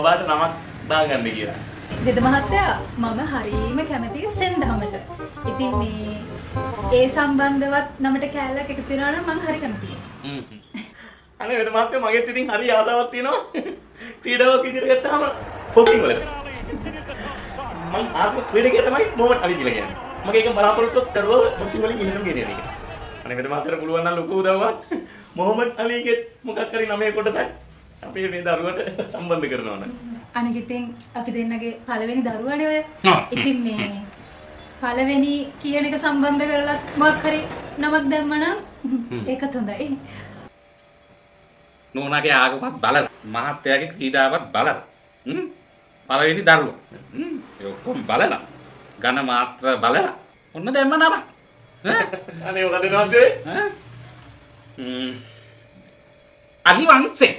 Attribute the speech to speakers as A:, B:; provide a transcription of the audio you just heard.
A: ඔබට නමක් දාගන්න කියලා.
B: වෙද මහත්තයා මම හරීම කැමතියි සෙන්දහමට. ඉතින් මේ ඒ සම්බන්ධවත් නමට කෑල්ලක් එකතු වෙනවා නම් මං හරි කැමතියි.
A: අනේ වෙද මහත්තයා මගෙත් ඉතින් හරි ආසාවක් තියෙනවා. ක්‍රීඩාවක් විදිහට ගත්තාම හොකින් වලට. මං ආත්ම ක්‍රීඩකයා තමයි මොහොමඩ් අලි කියලා කියන්නේ. මගේ එක බලාපොරොත්තුවක් දරුවෝ බොක්සිං වලින් ඉන්නම ගෙනියන එක. අනේ වෙද මහත්තයාට පුළුවන් නම් ලොකු උදව්වක් මොහොමඩ් අලිගේ මොකක් හරි නමේ කොටසක් අපේ මේ දරුවට සම්බන්ධ කරනවා නම්.
B: අනික ඉතින් අපි දෙන්නගේ පළවෙනි දරුවානේ ඔය. ඉතින් මේ පළවෙනි කියන එක සම්බන්ධ කරලා මොකක් හරි නමක් දැම්මනම් ඒකත් හොඳයි.
C: නෝනාගේ ආගමත් බලලා මහත්තයාගේ ක්‍රීඩාවත් බලලා පළවෙනි දරුවා ඒ ඔක්කොම බලලා ඝන මාත්‍ර බලලා ඔන්න දැම්ම නම
A: අනේ මොකද නෝන්දේ
C: අනිවංශේ